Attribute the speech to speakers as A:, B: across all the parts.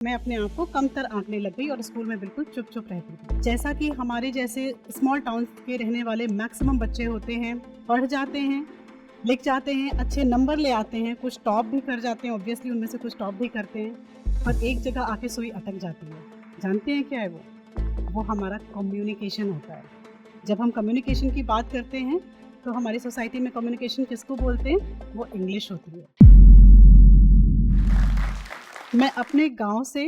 A: मैं अपने आप को कमतर आंकने लग गई और स्कूल में बिल्कुल चुप-चुप रहती थी। जैसा कि हमारे जैसे स्मॉल टाउन के रहने वाले मैक्सिमम बच्चे होते हैं, पढ़ जाते हैं, लिख जाते हैं, अच्छे नंबर ले आते हैं, कुछ टॉप भी कर जाते हैं, ऑब्वियसली उनमें से कुछ टॉप भी करते हैं, पर एक जगह आके सुई अटक जाती है। जानते हैं क्या है वो? वो हमारा कम्युनिकेशन होता है। जब हम कम्युनिकेशन की बात करते हैं, तो हमारी सोसाइटी में कम्युनिकेशन किसको बोलते हैं? वो इंग्लिश होती है। मैं अपने गाँव से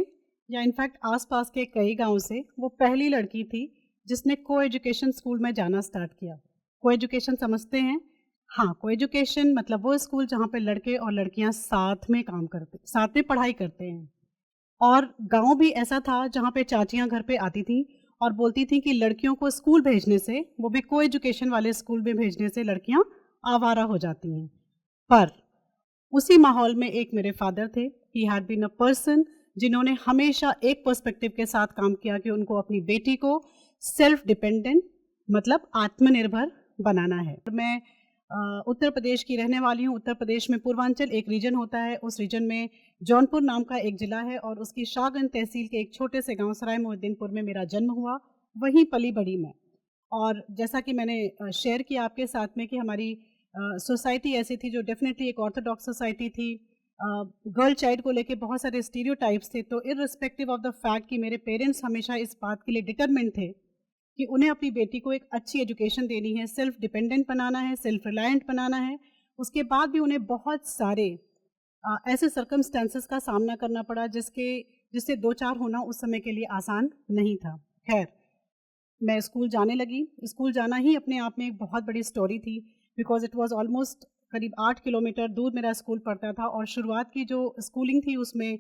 A: या इनफैक्ट आस-पास के कई गाँव से वो पहली लड़की थी जिसने को-एजुकेशन स्कूल में जाना स्टार्ट किया। को-एजुकेशन समझते हैं? हाँ, को-एजुकेशन मतलब वो स्कूल जहाँ पे लड़के और लड़कियाँ साथ में पढ़ाई करते हैं। और गाँव भी ऐसा था जहाँ पे चाचियाँ घर पे आती थीं और बोलती थीं कि लड़कियों को स्कूल भेजने से, वो भी को-एजुकेशन वाले स्कूल में भेजने से लड़कियाँ आवारा हो जाती हैं। पर उसी माहौल में एक मेरे फादर थे, he had been a person जिन्होंने हमेशा एक पर्सपेक्टिव के साथ काम किया कि उनको अपनी बेटी को सेल्फ डिपेंडेंट मतलब आत्मनिर्भर बनाना है। मैं उत्तर प्रदेश की रहने वाली हूँ। उत्तर प्रदेश में पूर्वांचल एक रीजन होता है, उस रीजन में जौनपुर नाम का एक ज़िला है और उसकी शाहगंज तहसील के एक छोटे से गाँव सराय मोहिउद्दीनपुर में मेरा जन्म हुआ, वहीं पली-बड़ी मैं। और जैसा कि मैंने शेयर किया आपके साथ में कि हमारी सोसाइटी ऐसी थी जो डेफ़िनेटली एक ऑर्थोडॉक्स सोसाइटी थी। गर्ल चाइल्ड को लेके बहुत सारे स्टीरियोटाइप्स थे, तो इर्रिस्पेक्टिव ऑफ द फैक्ट कि मेरे पेरेंट्स हमेशा इस बात के लिए डिटरमिन्ड थे कि उन्हें अपनी बेटी को एक अच्छी एजुकेशन देनी है, सेल्फ डिपेंडेंट बनाना है, सेल्फ रिलायंट बनाना है। उसके बाद भी उन्हें बहुत सारे ऐसे सर्कमस्टेंसेस का सामना करना पड़ा जिससे 2-4 होना उस समय के लिए आसान नहीं था। ख़ैर, मैं स्कूल जाने लगी। स्कूल जाना ही अपने आप में एक बहुत बड़ी स्टोरी थी बिकॉज़ इट वाज़ ऑलमोस्ट करीब 8 किलोमीटर दूर मेरा स्कूल पड़ता था और शुरुआत की जो स्कूलिंग थी उसमें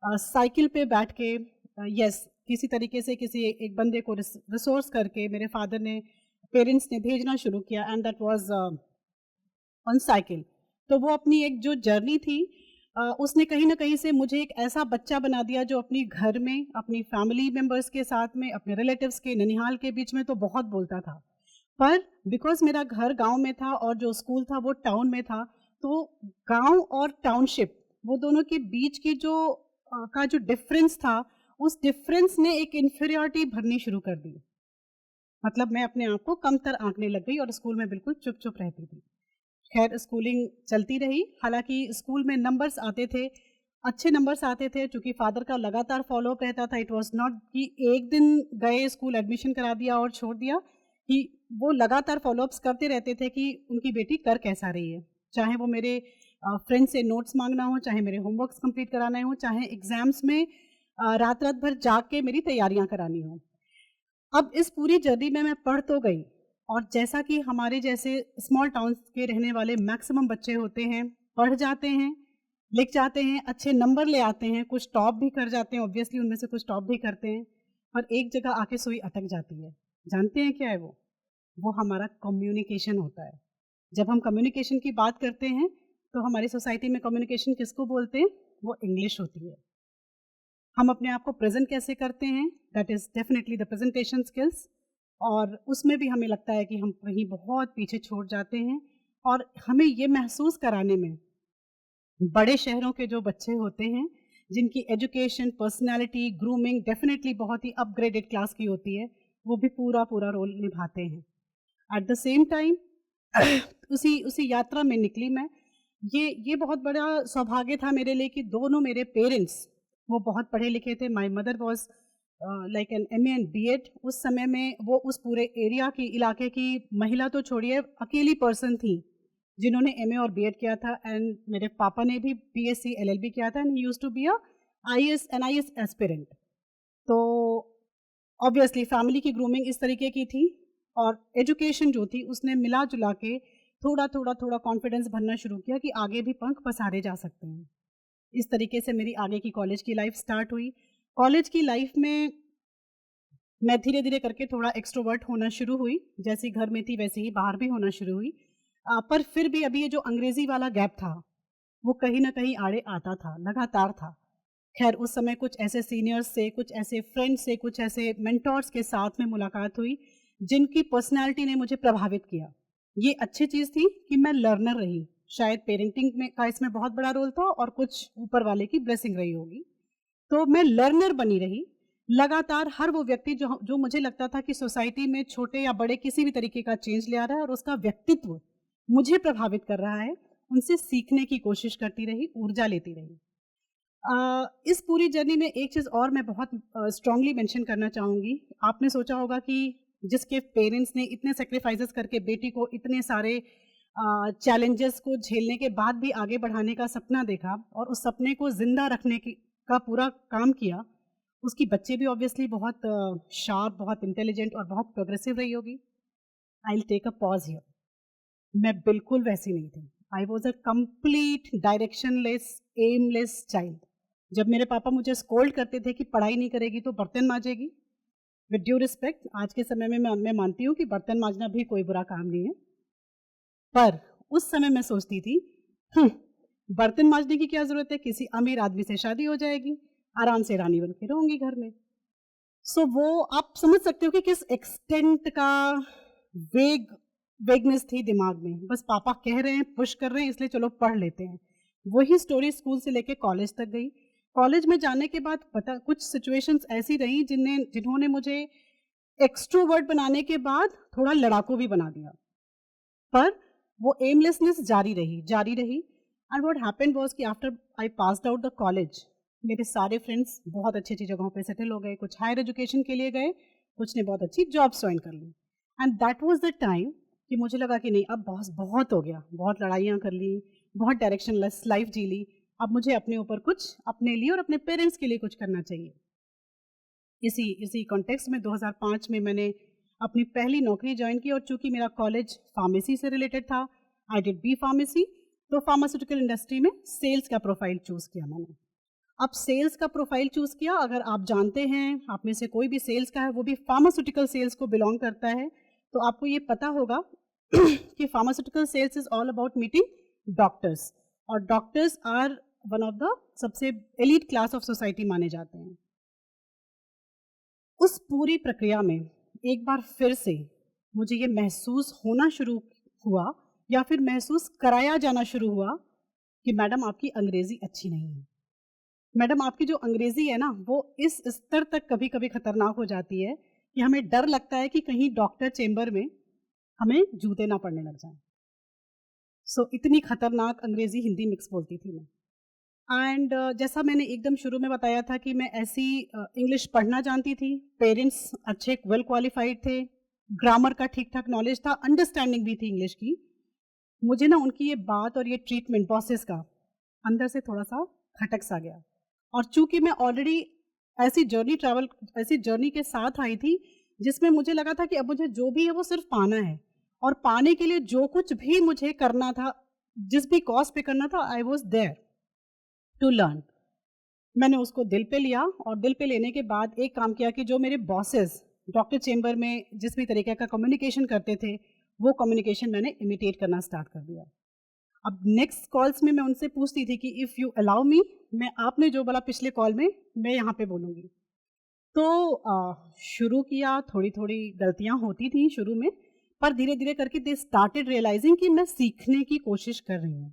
A: साइकिल पे बैठ के यस किसी तरीके से किसी एक बंदे को रिसोर्स करके मेरे फादर ने पेरेंट्स ने भेजना शुरू किया and that was on cycle. तो वो अपनी एक जो जर्नी थी उसने कहीं न कहीं से मुझे एक ऐसा बच्चा बना दिया जो अपनी घर में, अपनी फैमिली मेंबर्स के साथ में, अपने रिलेटिव्स के, ननिहाल के बीच में तो बहुत बोलता था। पर बिकॉज़ मेरा घर गाँव में था और जो स्कूल था वो टाउन में था, तो गाँव और टाउनशिप वो दोनों के बीच की जो डिफ़रेंस था, उस डिफ़रेंस ने एक इन्फीरियॉरिटी भरनी शुरू कर दी। मतलब मैं अपने आप को कमतर आंकने लग गई और स्कूल में बिल्कुल चुप-चुप रहती थी। खैर स्कूलिंग चलती रही, हालाँकि स्कूल में नंबर्स आते थे, अच्छे नंबर्स आते थे चूँकि फ़ादर का लगातार फ़ॉलो-अप रहता था। इट वाज़ नॉट कि एक दिन गए स्कूल एडमिशन करा दिया और छोड़ दिया, कि वो लगातार फ़ॉलो-अप्स करते रहते थे कि उनकी बेटी कर कैसा रही है। चाहे वो मेरे फ्रेंड से नोट्स माँगना हो, चाहे मेरे होमवर्क्स कंप्लीट कराने हों, चाहे एग्ज़ाम्स में रात-रात भर जाग के मेरी तैयारियाँ करानी हों। अब इस पूरी जर्नी में मैं पढ़ तो गई और जैसा कि हमारे जैसे स्मॉल टाउन्स के रहने वाले मैक्सिमम बच्चे होते हैं, पढ़ जाते हैं, लिख जाते हैं, अच्छे नंबर ले आते हैं, कुछ टॉप भी कर जाते हैं, ऑब्वियसली उनमें से कुछ टॉप भी करते हैं, पर एक जगह आके सुई अटक जाती है। जानते हैं क्या है वो? वो हमारा कम्युनिकेशन होता है। जब हम कम्युनिकेशन की बात करते हैं, तो हमारी सोसाइटी में कम्युनिकेशन किसको बोलते हैं? वो इंग्लिश होती है। हम अपने आप को प्रेज़ेंट कैसे करते हैं? That is definitely the presentation skills और उसमें भी हमें लगता है कि हम कहीं बहुत पीछे छूट जाते हैं और हमें ये महसूस कराने में बड़े शहरों के जो बच्चे होते हैं, जिनकी एजुकेशन, पर्सनैलिटी, ग्रूमिंग डेफ़िनिटली बहुत ही अपग्रेडेड क्लास की होती है, वो भी पूरा-पूरा रोल निभाते हैं। एट द सेम टाइम उसी उसी यात्रा में निकली मैं। ये बहुत बड़ा सौभाग्य था मेरे लिए कि दोनों मेरे पेरेंट्स वो बहुत पढ़े लिखे थे। My mother was like an MA and BEd. उस समय में वो उस पूरे एरिया की इलाके की महिला तो छोड़िए अकेली पर्सन थी, जिन्होंने एमए और बीएड किया था एंड मेरे पापा ने भी बीएससी एलएलबी किया था and he used to be a IAS aspirant. तो ऑब्वियसली फैमिली की ग्रूमिंग इस तरीके की थी और एजुकेशन जो थी उसने मिला-जुला के थोड़ा कॉन्फिडेंस भरना शुरू किया कि आगे भी पंख पसारे जा सकते हैं। इस तरीके से मेरी आगे की कॉलेज की लाइफ स्टार्ट हुई। कॉलेज की लाइफ में मैं धीरे-धीरे करके थोड़ा एक्सट्रोवर्ट होना शुरू हुई। जैसे घर में थी वैसे ही बाहर भी होना शुरू हुई। पर फिर भी अभी ये जो अंग्रेज़ी वाला गैप था, वो कहीं न कहीं आड़े आता था, लगातार था। ख़ैर उस समय कुछ ऐसे सीनियर्स से, कुछ ऐसे फ्रेंड्स से, कुछ ऐसे मेंटोर्स के साथ में मुलाकात हुई, जिनकी पर्सनैलिटी ने मुझे प्रभावित किया। ये अच्छी चीज़ थी कि मैं लर्नर रही। शायद पेरेंटिंग में का इसमें बहुत बड़ा रोल था और कुछ ऊपर वाले की ब्लेसिंग रही होगी। तो मैं लर्नर बनी रही। लगातार हर वो व्यक्ति जो जो मुझे लगता था कि सोसाइटी में छोटे या बड़े किसी भी तरीके का चेंज ले आ रहा है और उसका व्यक्तित्व मुझे प्रभावित कर रहा है, उनसे सीखने की कोशिश करती रही, ऊर्जा लेती रही। इस पूरी जर्नी में एक चीज़ और मैं बहुत स्ट्रांगली मेंशन करना चाहूँगी। आपने सोचा होगा कि जिसके पेरेंट्स ने इतने सैक्रिफाइसेस करके बेटी को इतने सारे चैलेंजेस को झेलने के बाद भी आगे बढ़ाने का सपना देखा और उस सपने को ज़िंदा रखने की का पूरा काम किया, उसकी बच्ची भी ऑब्वियसली बहुत शार्प, बहुत इंटेलिजेंट और बहुत प्रोग्रेसिव रही होगी। I will take a pause here. मैं बिल्कुल वैसी नहीं थी। I was a complete directionless, aimless child. जब मेरे पापा मुझे स्कोल्ड करते थे कि पढ़ाई नहीं करेगी तो बर्तन मांजेगी, विद ड्यू रिस्पेक्ट आज के समय में मैं मानती हूँ कि बर्तन मांजना भी कोई बुरा काम नहीं है, पर उस समय मैं सोचती थी बर्तन मांजने की क्या ज़रूरत है, किसी अमीर आदमी से शादी हो जाएगी, आराम से रानी बन के रहूँगी घर में। सो वो आप समझ सकते हो कि किस एक्सटेंट का वेगनेस थी दिमाग में। बस पापा कह रहे हैं, पुश कर रहे हैं, इसलिए चलो पढ़ लेते हैं। वही स्टोरी स्कूल से लेके कॉलेज तक गई। कॉलेज में जाने के बाद पता कुछ सिचुएशंस ऐसी रही जिन्होंने मुझे एक्सट्रोवर्ट बनाने के बाद थोड़ा लड़ाकू भी बना दिया। पर वो एमलेसनेस जारी रही एंड व्हाट हैपेंड वाज कि after I passed out the college, मेरे सारे फ्रेंड्स बहुत अच्छी जगहों पे सेटल हो गए, कुछ हायर एजुकेशन के लिए गए, कुछ ने बहुत अच्छी जॉब्स ज्वाइन कर ली। And that was the time कि मुझे लगा कि नहीं, अब बहुत हो गया, बहुत लड़ाइयाँ कर ली, बहुत डायरेक्शनलेस लाइफ जी ली, अब मुझे अपने ऊपर कुछ, अपने लिए और अपने पेरेंट्स के लिए कुछ करना चाहिए। इसी कॉन्टेक्स्ट में 2005 में मैंने अपनी पहली नौकरी ज्वाइन की और चूंकि मेरा कॉलेज फार्मेसी से रिलेटेड था, आई डिड बी फार्मेसी, तो फार्मास्यूटिकल इंडस्ट्री में सेल्स का प्रोफाइल चूज़ किया मैंने। अब सेल्स का प्रोफाइल चूज़ किया, अगर आप जानते हैं, आप में से कोई भी सेल्स का है, वो भी फार्मास्यूटिकल सेल्स को बिलोंग करता है, तो आपको ये पता होगा कि pharmaceutical sales is all about meeting doctors, और doctors are one of the सबसे एलीट क्लास ऑफ सोसाइटी माने जाते हैं। उस पूरी प्रक्रिया में एक बार फिर से मुझे ये महसूस होना शुरू हुआ या फिर महसूस कराया जाना शुरू हुआ कि मैडम आपकी अंग्रेज़ी अच्छी नहीं है। मैडम आपकी जो अंग्रेज़ी है ना, वो इस स्तर तक कभी-कभी खतरनाक हो जाती है कि हमें डर लगता है कि कहीं डॉक्टर चेंबर में हमें जूते ना पड़ने लग जाएँ। सो इतनी खतरनाक अंग्रेज़ी हिंदी मिक्स बोलती थी मैं। एंड जैसा मैंने एकदम शुरू में बताया था कि मैं ऐसी इंग्लिश पढ़ना जानती थी, पेरेंट्स अच्छे वेल क्वालिफाइड थे, ग्रामर का ठीक-ठाक नॉलेज था, अंडरस्टैंडिंग भी थी इंग्लिश की। मुझे ना उनकी ये बात और ये ट्रीटमेंट बॉसेस का अंदर से थोड़ा-सा खटक सा गया। और चूँकि मैं ऑलरेडी ऐसी जर्नी के साथ आई थी, जिसमें मुझे लगा था कि अब मुझे जो भी है वो सिर्फ़ पाना है, और पाने के लिए जो कुछ भी मुझे करना था, जिस भी कॉस्ट पे करना था, I was there to learn. मैंने उसको दिल पे लिया और दिल पे लेने के बाद एक काम किया कि जो मेरे बॉसेस डॉक्टर चेंबर में जिस भी तरीके का कम्युनिकेशन करते थे, वो कम्युनिकेशन मैंने इमिटेट करना स्टार्ट कर दिया। अब नेक्स्ट कॉल्स में मैं उनसे पूछती थी कि इफ़ यू अलाउ मी, मैं आपने जो बोला पिछले कॉल में, मैं यहाँ पे बोलूँगी। तो शुरू किया, थोड़ी-थोड़ी गलतियाँ होती थी शुरू में, पर धीरे-धीरे करके दे स्टार्टेड रियलाइज़िंग कि मैं सीखने की कोशिश कर रही हूँ।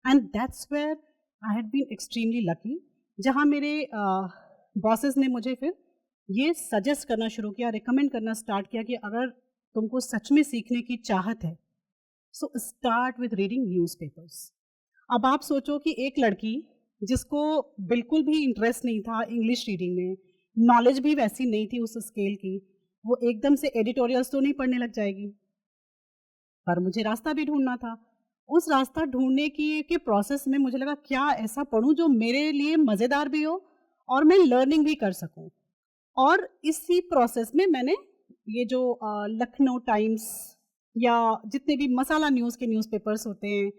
A: And that's where I had been extremely lucky, जहाँ मेरे बॉसेस ने मुझे फिर ये सजेस्ट करना शुरू किया, रिकमेंड करना स्टार्ट किया कि अगर तुमको सच में सीखने की चाहत है, so start with reading newspapers. अब आप सोचो कि एक लड़की जिसको बिल्कुल भी इंटरेस्ट नहीं था इंग्लिश रीडिंग में, नॉलेज भी वैसी नहीं थी उस स्केल की, वो एकदम से एडिटोरियल्स तो नहीं पढ़ने लग जाएगी। पर मुझे रास्ता भी ढूँढना था। उस रास्ता ढूँढने के प्रोसेस में मुझे लगा क्या ऐसा पढूँ जो मेरे लिए मज़ेदार भी हो और मैं लर्निंग भी कर सकूँ। और इसी प्रोसेस में मैंने ये जो लखनऊ टाइम्स या जितने भी मसाला न्यूज़ के न्यूज़पेपर्स होते हैं,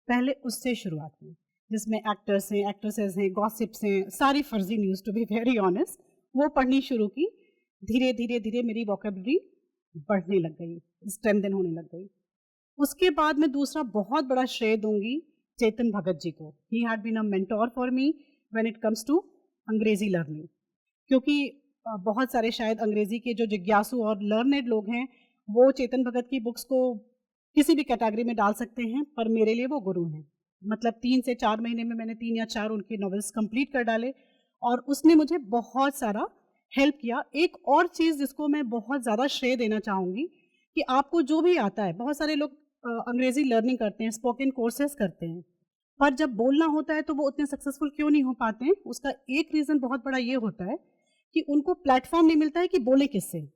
A: पहले उससे शुरुआत की, जिसमें एक्टर्स हैं, एक्ट्रेसेस हैं, गॉसिप्स हैं, सारी फर्जी news to be very honest, वो पढ़नी शुरू की। धीरे-धीरे मेरी वोकैब्युलरी बढ़ने लग गई, स्ट्रेंथन होने लग गई। उसके बाद मैं दूसरा बहुत बड़ा श्रेय दूँगी चेतन भगत जी को। He had been a mentor for me when it comes to Angrezi learning, क्योंकि बहुत सारे शायद अंग्रेज़ी के जो जिज्ञासु और लर्नेड लोग हैं, वो चेतन भगत की बुक्स को किसी भी कैटेगरी में डाल सकते हैं, पर मेरे लिए वो गुरु हैं। मतलब 3 से 4 महीने में मैंने 3 या 4 उनके नॉवेल्स कंप्लीट कर डाले और उसने मुझे बहुत सारा हेल्प किया। एक और चीज़ जिसको मैं बहुत ज़्यादा श्रेय देना चाहूँगी कि आपको जो भी आता है, बहुत सारे लोग अंग्रेज़ी लर्निंग करते हैं, स्पोकन कोर्सेज़ करते हैं, पर जब बोलना होता है तो वो उतने सक्सेसफुल क्यों नहीं हो पाते हैं? उसका एक रीज़न बहुत बड़ा ये होता है कि उनको प्लेटफ़ॉर्म नहीं मिलता है कि बोलें किससे।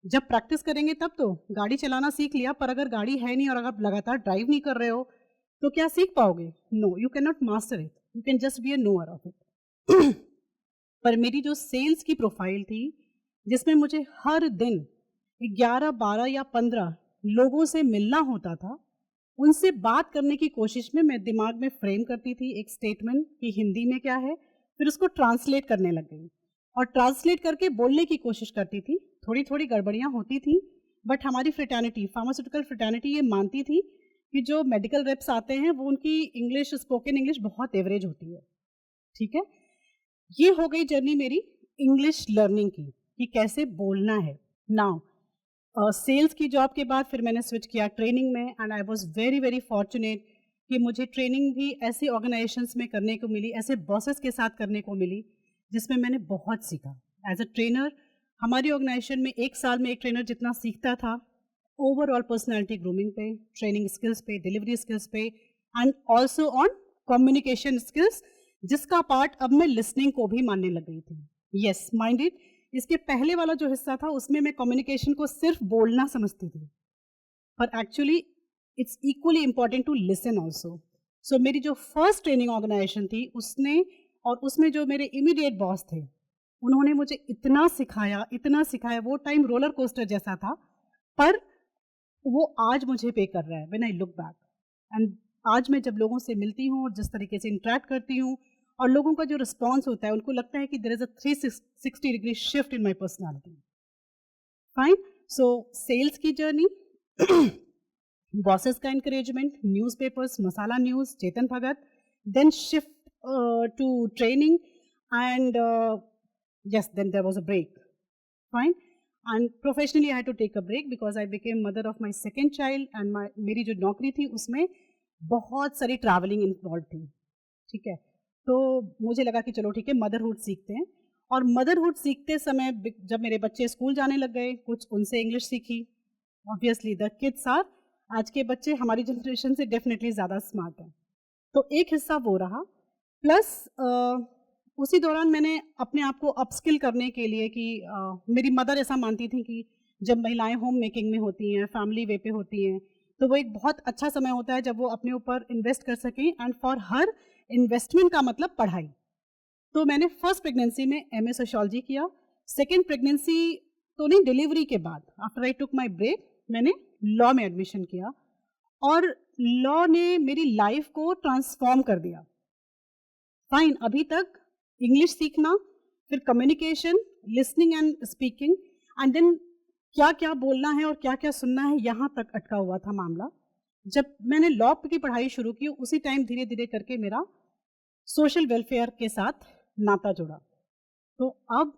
A: जब प्रैक्टिस करेंगे तब तो गाड़ी चलाना सीख लिया, पर अगर गाड़ी है नहीं और अगर आप लगातार ड्राइव नहीं कर रहे हो, तो क्या सीख पाओगे? No, you can not master it, you can just be a knower of it. पर मेरी जो सेल्स की प्रोफाइल थी, जिसमें मुझे हर दिन 11, 12 या 15 लोगों से मिलना होता था, उनसे बात करने की कोशिश में मैं दिमाग में फ्रेम करती थी एक स्टेटमेंट कि हिंदी में क्या है, फिर उसको ट्रांसलेट करने लग गई और ट्रांसलेट करके बोलने की कोशिश करती थी। थोड़ी-थोड़ी गड़बड़ियाँ होती थी, बट हमारी फ्रेटर्निटी, फार्मास्यूटिकल फ्रेटर्निटी ये मानती थी कि जो मेडिकल रेप्स आते हैं, वो उनकी इंग्लिश, स्पोकन इंग्लिश बहुत एवरेज होती है, ठीक है? ये हो गई जर्नी मेरी इंग्लिश लर्निंग की कि कैसे बोलना है। नाउ सेल्स की जॉब के बाद फिर मैंने स्विच किया ट्रेनिंग में and I was very very fortunate कि मुझे ट्रेनिंग भी ऐसे ऑर्गेनाइजेशंस में करने को मिली, ऐसे बॉसेस के साथ करने को मिली, जिसमें मैंने बहुत सीखा। एज अ ट्रेनर हमारी ऑर्गेनाइजेशन में 1 साल में एक ट्रेनर जितना सीखता था, ओवरऑल पर्सनैलिटी ग्रूमिंग पे, ट्रेनिंग स्किल्स पे, डिलीवरी स्किल्स पे and also on communication skills, जिसका पार्ट अब मैं लिसनिंग को भी मानने लग गई थी। येस, माइंड इट, इसके पहले वाला जो हिस्सा था उसमें मैं कम्युनिकेशन को सिर्फ बोलना समझती थी, पर actually it's equally important to listen also. So मेरी जो फर्स्ट ट्रेनिंग ऑर्गेनाइजेशन थी उसने, और उसमें जो मेरे इमीडिएट बॉस थे, उन्होंने मुझे इतना सिखाया, वो टाइम रोलर कोस्टर जैसा था, पर वो आज मुझे पे कर रहा है when I look back. And आज मैं जब लोगों से मिलती हूँ और जिस तरीके से इंटरेक्ट करती हूँ और लोगों का जो रिस्पॉन्स होता है, उनको लगता है कि there is a 360 degree shift in my personality. Fine, so sales की जर्नी, बॉसेस का encouragement, newspapers, masala news, Chetan Bhagat, then shift to training and yes, then there was a break. Fine. And professionally I had to take a break because I became mother of my second child and मेरी जो नौकरी थी उसमें बहुत सारी travelling involve थी, ठीक है? तो मुझे लगा कि चलो ठीक है, मदरहुड सीखते हैं। और मदरहुड सीखते समय जब मेरे बच्चे स्कूल जाने लग गए, कुछ उनसे इंग्लिश सीखी। ऑब्वियसली द किड्स आर, आज के बच्चे हमारी जनरेशन से डेफिनेटली ज़्यादा स्मार्ट हैं, तो एक हिस्सा वो रहा। प्लस उसी दौरान मैंने अपने आप को अपस्किल करने के लिए कि मेरी मदर ऐसा मानती थी कि जब महिलाएं होम मेकिंग में होती हैं, फैमिली वे पे होती हैं, तो वो एक बहुत अच्छा समय होता है जब वो अपने ऊपर इन्वेस्ट कर सकें, एंड फॉर हर इन्वेस्टमेंट का मतलब पढ़ाई। तो मैंने फर्स्ट प्रेगनेंसी में एमए सोशियोलॉजी किया, सेकेंड प्रेगनेंसी तो नहीं, डिलीवरी के बाद after I took my break मैंने लॉ में एडमिशन किया, और लॉ ने मेरी लाइफ को ट्रांसफॉर्म कर दिया। फाइन, अभी तक इंग्लिश सीखना, फिर communication, listening and speaking, and then क्या क्या बोलना है और क्या क्या सुनना है, यहाँ तक अटका हुआ था मामला। जब मैंने लॉ की पढ़ाई शुरू की, उसी टाइम धीरे धीरे करके मेरा सोशल वेलफेयर के साथ नाता जुड़ा। तो अब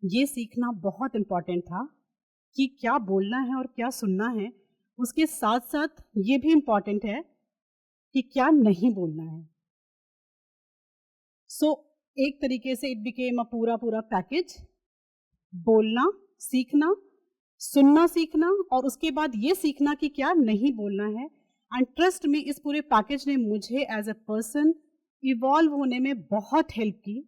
A: ये सीखना बहुत इम्पॉर्टेंट था कि क्या बोलना है और क्या सुनना है, उसके साथ साथ ये भी इम्पॉर्टेंट है कि क्या नहीं बोलना है। सो एक तरीके से इट बिकेम अ पूरा पूरा पैकेज, बोलना सीखना, सुनना सीखना, और उसके बाद ये सीखना कि क्या नहीं बोलना है। एंड ट्रस्ट में इस पूरे पैकेज ने मुझे एज अ पर्सन इवॉल्व होने में बहुत हेल्प की,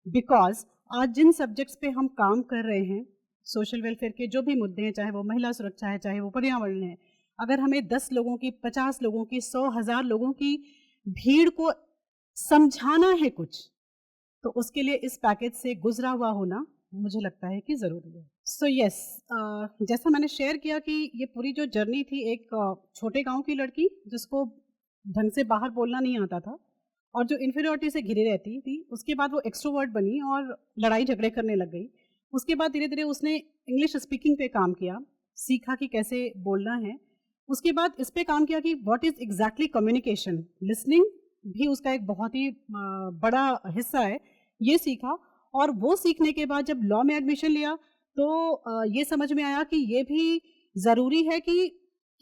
A: बिकॉज आज जिन सब्जेक्ट्स पे हम काम कर रहे हैं, सोशल वेलफेयर के जो भी मुद्दे हैं, चाहे वो महिला सुरक्षा है, चाहे वो पर्यावरण है, अगर हमें 10 लोगों की, 50 लोगों की, 100, 1000 लोगों की भीड़ को समझाना है कुछ, तो उसके लिए इस पैकेज से गुजरा हुआ होना मुझे लगता है कि ज़रूरी है। सो यस, जैसा मैंने शेयर किया कि ये पूरी जो जर्नी थी, एक छोटे गांव की लड़की जिसको ढंग से बाहर बोलना नहीं आता था और जो इन्फीरियरिटी से घिरी रहती थी, उसके बाद वो एक्सट्रोवर्ट बनी और लड़ाई झगड़े करने लग गई। उसके बाद धीरे धीरे उसने इंग्लिश स्पीकिंग पे काम किया, सीखा कि कैसे बोलना है। उसके बाद इस पे काम किया कि what is exactly communication, listening भी उसका एक बहुत ही बड़ा हिस्सा है, ये सीखा। और वो सीखने के बाद जब लॉ में एडमिशन लिया, तो ये समझ में आया कि ये भी ज़रूरी है कि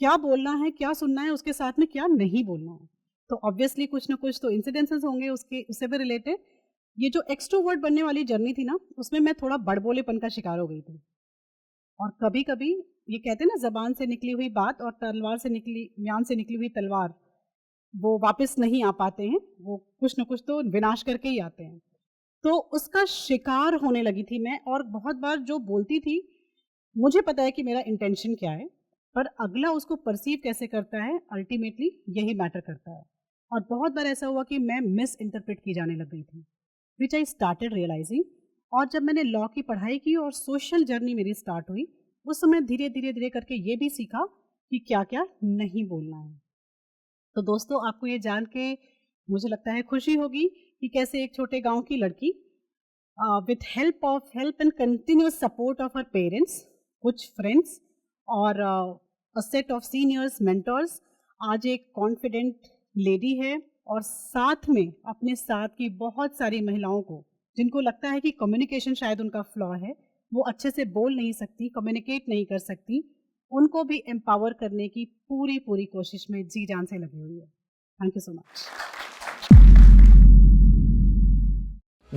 A: क्या बोलना है, क्या सुनना है, उसके साथ में क्या नहीं बोलना है। तो ऑब्वियसली कुछ ना कुछ तो इंसिडेंसेस होंगे उसके, उससे भी रिलेटेड, ये जो एक्सट्रोवर्ट बनने वाली जर्नी थी ना, उसमें मैं थोड़ा बड़बोलेपन का शिकार हो गई थी। और कभी-कभी ये कहते हैं ना, ज़बान से निकली हुई बात और म्यान से निकली हुई तलवार, वो वापस नहीं आ पाते हैं, वो कुछ न कुछ तो विनाश करके ही आते हैं। तो उसका शिकार होने लगी थी मैं, और बहुत बार जो बोलती थी, मुझे पता है कि मेरा इंटेंशन क्या है, पर अगला उसको परसीव कैसे करता है, अल्टीमेटली यही मैटर करता है। और बहुत बार ऐसा हुआ कि मैं मिस इंटरप्रेट की जाने लग गई थी, विच आई स्टार्टेड रियलाइजिंग। और जब मैंने लॉ की पढ़ाई की और सोशल जर्नी मेरी स्टार्ट हुई, उस समय धीरे धीरे धीरे करके ये भी सीखा कि क्या क्या नहीं बोलना है। तो दोस्तों, आपको ये जान के मुझे लगता है खुशी होगी कि कैसे एक छोटे गांव की लड़की with help and continuous support of her parents, कुछ फ्रेंड्स और a set of seniors mentors, आज एक कॉन्फिडेंट लेडी है। और साथ में अपने साथ की बहुत सारी महिलाओं को, जिनको लगता है कि कम्युनिकेशन शायद उनका फ्लॉ है, वो अच्छे से बोल नहीं सकती, कम्युनिकेट नहीं कर सकती, उनको भी एम्पावर करने की पूरी पूरी कोशिश में जी जान से लगी हुई है। Thank you so much.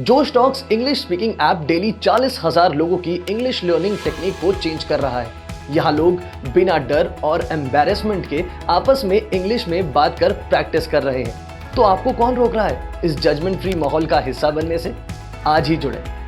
B: Josh Talks English speaking app daily 40,000 लोगों की इंग्लिश लर्निंग टेक्निक को चेंज कर रहा है। यहाँ लोग बिना डर और एम्बैरेसमेंट के आपस में इंग्लिश में बात कर प्रैक्टिस कर रहे हैं। तो आपको कौन रोक रहा है इस जजमेंट फ्री माहौल का हिस्सा बनने से? आज ही जुड़े।